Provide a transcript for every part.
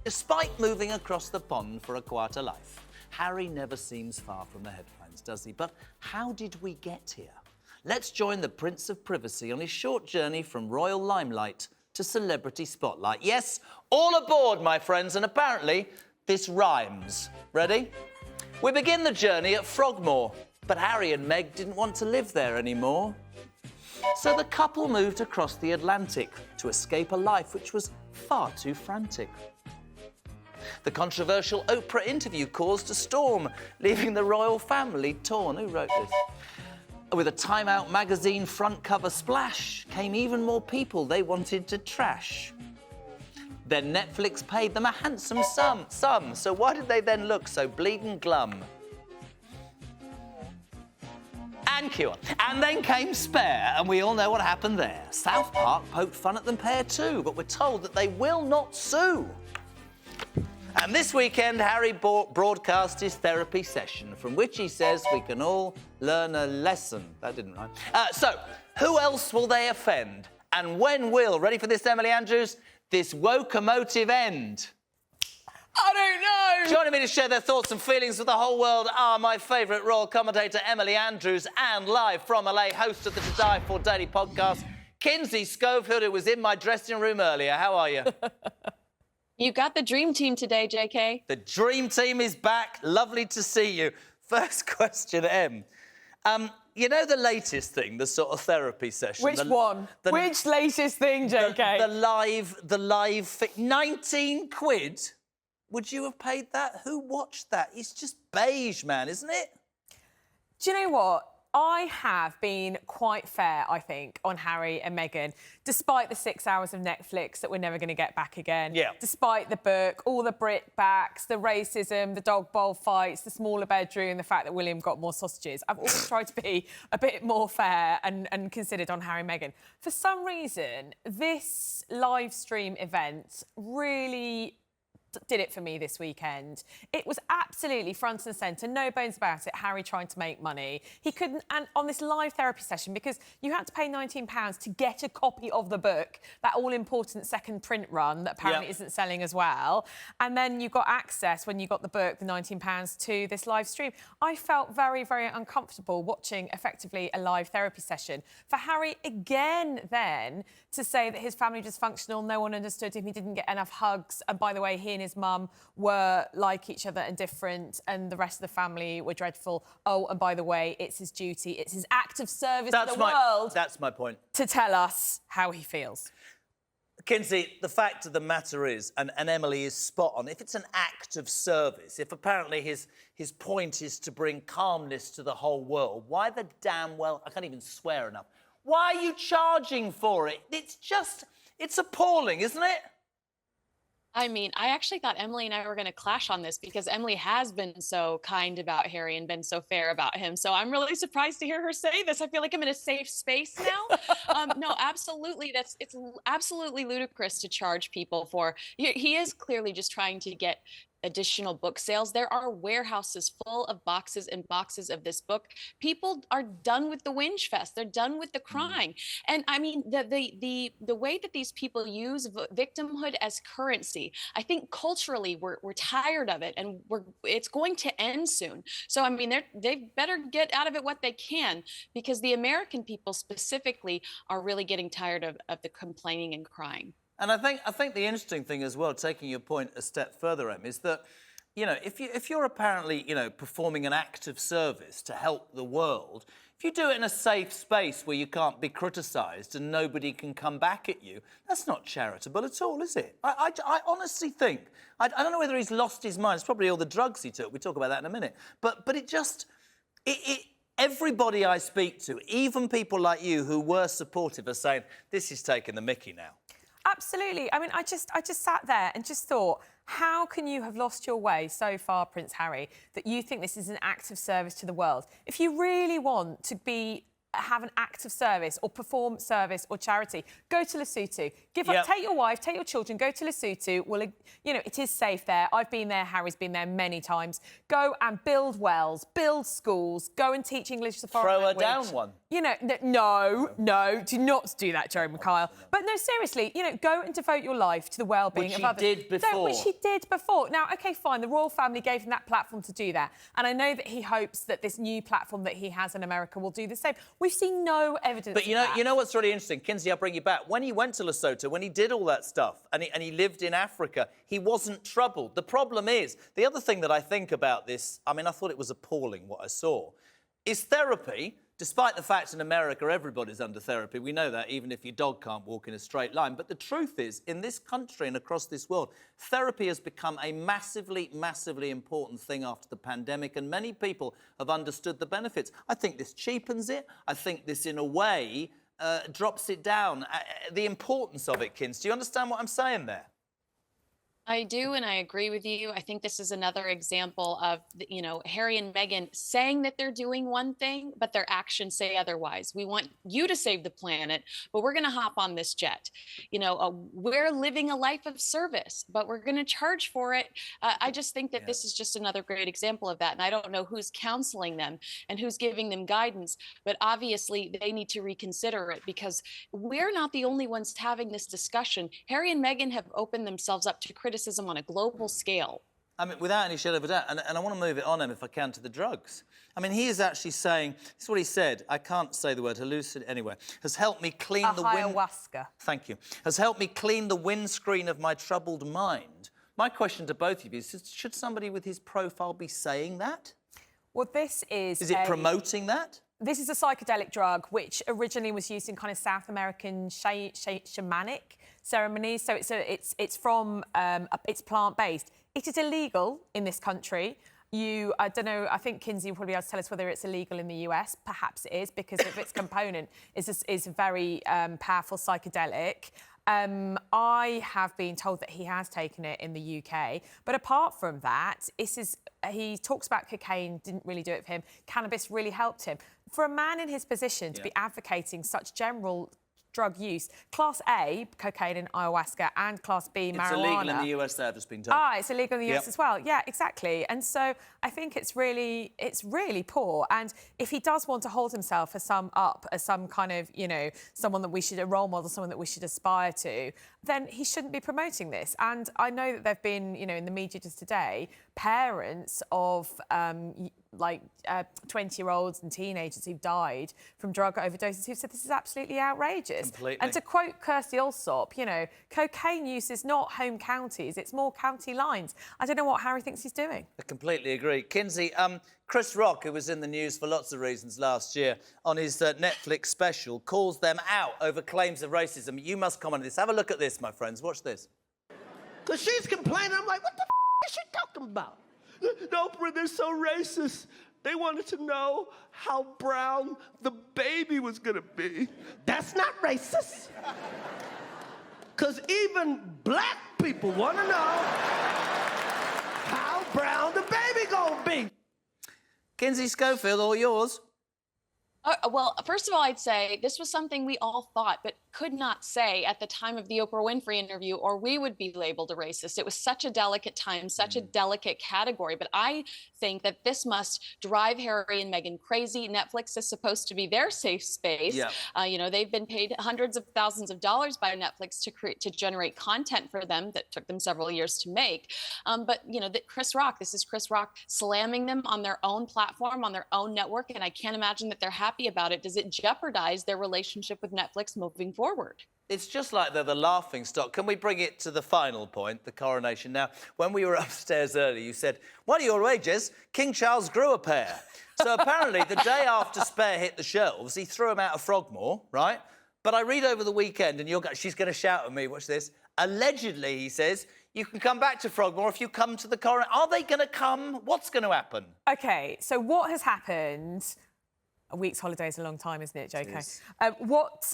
Despite moving across the pond for a quieter life, Harry never seems far from the headlines, does he? But how did we get here? Let's join the Prince of Privacy on his short journey from royal limelight to celebrity spotlight. Yes, all aboard, my friends, and apparently this rhymes. Ready? We begin the journey at Frogmore, but Harry and Meg didn't want to live there anymore. So the couple moved across the Atlantic to escape a life which was far too frantic. The controversial Oprah interview caused a storm, leaving the royal family torn. Who wrote this? With a Time Out magazine front cover splash, came even more people they wanted to trash. Then Netflix paid them a handsome sum, so why did they then look so bleeding glum? And cue on. And then came Spare, and we all know what happened there. South Park poked fun at the pair too, but we're told that they will not sue. And this weekend, Harry broadcast his therapy session, from which he says we can all learn a lesson. That didn't rhyme. So, who else will they offend? And when will, ready for this, Emily Andrews, this woke-emotive end? I don't know! Joining me to share their thoughts and feelings with the whole world are my favourite royal commentator, Emily Andrews, and live from LA, host of the To Die For Daily podcast, Kinsey Schofield, who was in my dressing room earlier. How are you? You got the dream team today, JK. The dream team is back. Lovely to see you. First question, Em. You know the latest thing, the sort of therapy session? Which one? Which latest thing, JK? The live 19 quid? Would you have paid that? Who watched that? It's just beige, man, isn't it? Do you know what? I have been quite fair, I think, on Harry and Meghan, despite the 6 hours of Netflix that we're never going to get back again. Yeah. Despite the book, all the brickbacks, the racism, the dog bowl fights, the smaller bedroom, the fact that William got more sausages. I've always tried to be a bit more fair and considered on Harry and Meghan. For some reason, this live stream event really did it for me this weekend. It was absolutely front and centre, no bones about it, Harry trying to make money. He couldn't, and on this live therapy session, because you had to pay £19 to get a copy of the book, that all-important second print run that apparently isn't selling as well. And then you got access, when you got the book, the £19, to this live stream. I felt very, very uncomfortable watching, effectively, a live therapy session. For Harry, again, then, to say that his family dysfunctional, no one understood him, he didn't get enough hugs, and by the way, he and his mum were like each other and different, and the rest of the family were dreadful. Oh, and by the way, it's his duty, it's his act of service to the world. That's my point. To tell us how he feels. Kinsey, the fact of the matter is, and Emily is spot on, if it's an act of service, if apparently his point is to bring calmness to the whole world, why the damn well, I can't even swear enough, why are you charging for it? It's appalling, isn't it? I mean, I actually thought Emily and I were going to clash on this because Emily has been so kind about Harry and been so fair about him. So I'm really surprised to hear her say this. I feel like I'm in a safe space now. No, absolutely. It's absolutely ludicrous to charge people for. He is clearly just trying to get additional book sales. There are warehouses full of boxes and boxes of this book. People are done with the WHINGEFEST. They're done with the crying. And I mean, the way that these people use victimhood as currency, I think culturally we're tired of it, and it's going to end soon. So I mean, they better get out of it what they can, because the American people specifically are really getting tired of the complaining and crying. And I think the interesting thing as well, taking your point a step further, Em, is that, you know, if you're apparently, you know, performing an act of service to help the world, if you do it in a safe space where you can't be criticised and nobody can come back at you, that's not charitable at all, is it? I honestly think, I don't know whether he's lost his mind. It's probably all the drugs he took. We'll talk about that in a minute. But it just, everybody I speak to, even people like you who were supportive, are saying, this is taking the mickey now. Absolutely. I mean, I just sat there and just thought, how can you have lost your way so far, Prince Harry, that you think this is an act of service to the world? If you really want to be have an act of service or perform service or charity, go to Lesotho. Yep. Take your wife, take your children, go to Lesotho. Well, you know, it is safe there. I've been there, Harry's been there many times. Go and build wells, build schools, go and teach English as a foreign language. Throw her down one. You know, no, do not do that, Joe McKyle. But no, seriously, you know, go and devote your life to the well-being of others. Which she did before. Which she did before. Now, OK, fine, the royal family gave him that platform to do that. And I know that he hopes that this new platform that he has in America will do the same. We've seen no evidence But of that. you know what's really interesting? Kinsey, I'll bring you back. When he went to Lesotho, when he did all that stuff and he lived in Africa, he wasn't troubled. The problem is, the other thing that I think about this, I mean, I thought it was appalling what I saw, is therapy. Despite the fact in America everybody's under therapy, we know that, even if your dog can't walk in a straight line. But the truth is, in this country and across this world, therapy has become a massively, massively important thing after the pandemic, and many people have understood the benefits. I think this cheapens it. I think this, in a way, drops it down. The importance of it, Kinsey. Do you understand what I'm saying there? I do, and I agree with you. I think this is another example of, you know, Harry and Meghan saying that they're doing one thing, but their actions say otherwise. We want you to save the planet, but we're going to hop on this jet. You know, we're living a life of service, but we're going to charge for it. I just think that this is just another great example of that. And I don't know who's counseling them and who's giving them guidance, but obviously they need to reconsider it, because we're not the only ones having this discussion. Harry and Meghan have opened themselves up to criticism on a global scale. I mean, without any shadow of a doubt, and I want to move it on him, if I can, to the drugs. I mean, he is actually saying, this is what he said, I can't say the word, hallucinate, anyway, has helped me clean the wind... Ayahuasca. Thank you. Has helped me clean the windscreen of my troubled mind. My question to both of you is, should somebody with his profile be saying that? Well, this is... Is it promoting that? This is a psychedelic drug which originally was used in kind of South American shamanic ceremonies. So it's plant-based. It is illegal in this country. I don't know, I think Kinsey will probably be able to tell us whether it's illegal in the US. Perhaps it is, because of its component is a very powerful psychedelic. I have been told that he has taken it in the UK. But apart from that, he talks about cocaine, didn't really do it for him. Cannabis really helped him. For a man in his position to be advocating such general drug use, Class A, cocaine and ayahuasca, and Class B, marijuana... It's illegal in the US, there, I've just been told. It's illegal in the US as well. Yeah, exactly. And so I think it's really poor. And if he does want to hold himself as some kind of, you know, a role model, someone that we should aspire to, then he shouldn't be promoting this. And I know that there've been, you know, in the media just today, parents of 20-year-olds and teenagers who've died from drug overdoses who've said this is absolutely outrageous. Completely. And to quote Kirsty Allsop, you know, cocaine use is not home counties, it's more county lines. I don't know what Harry thinks he's doing. I completely agree. Kinsey, Chris Rock, who was in the news for lots of reasons last year, on his Netflix special, calls them out over claims of racism. You must comment on this. Have a look at this, my friends. Watch this. Because she's complaining. I'm like, what the is she talking about? Oprah, they're so racist. They wanted to know how brown the baby was going to be. That's not racist. Because even black people want to know how brown the baby going to be. Kinsey Schofield, all yours. Well, first of all, I'd say this was something we all thought, but could not say at the time of the Oprah Winfrey interview, or we would be labeled a racist. It was such a delicate time, such a delicate category. But I think that this must drive Harry and Meghan crazy. Netflix is supposed to be their safe space. Yeah. You know, they've been paid hundreds of thousands of dollars by Netflix to generate content for them that took them several years to make. But, you know, this is Chris Rock slamming them on their own platform, on their own network, and I can't imagine that they're happy about it. Does it jeopardize their relationship with Netflix moving forward? It's just like they're the laughing stock. Can we bring it to the final point, the coronation? Now, when we were upstairs earlier, you said, what are your ages? King Charles grew a pair. So apparently, the day after Spare hit the shelves, he threw them out of Frogmore, right? But I read over the weekend, and she's going to shout at me, watch this. Allegedly, he says, you can come back to Frogmore if you come to the coronation. Are they going to come? What's going to happen? OK, so what has happened... A week's holiday is a long time, isn't it, JK? What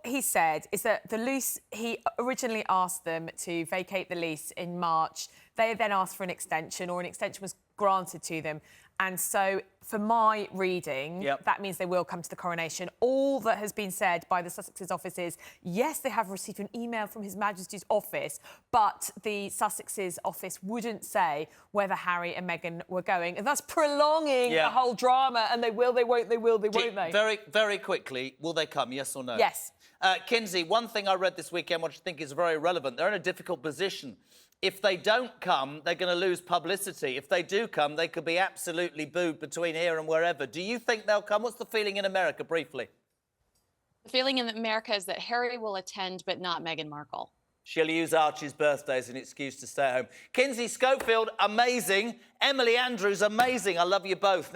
he said is that the lease, he originally asked them to vacate the lease in March. They then asked for an extension, or an extension was granted to them. And so, for my reading, that means they will come to the coronation. All that has been said by the Sussex's office is, yes, they have received an email from His Majesty's office, but the Sussex's office wouldn't say whether Harry and Meghan were going, and thus prolonging the whole drama. And they will, they won't, they will, they won't, they? Very, very quickly, will they come, yes or no? Yes. Kinsey, one thing I read this weekend, which I think is very relevant, they're in a difficult position. If they don't come, they're going to lose publicity. If they do come, they could be absolutely booed between here and wherever. Do you think they'll come? What's the feeling in America, briefly? The feeling in America is that Harry will attend, but not Meghan Markle. She'll use Archie's birthday as an excuse to stay at home. Kinsey Schofield, amazing. Emily Andrews, amazing. I love you both.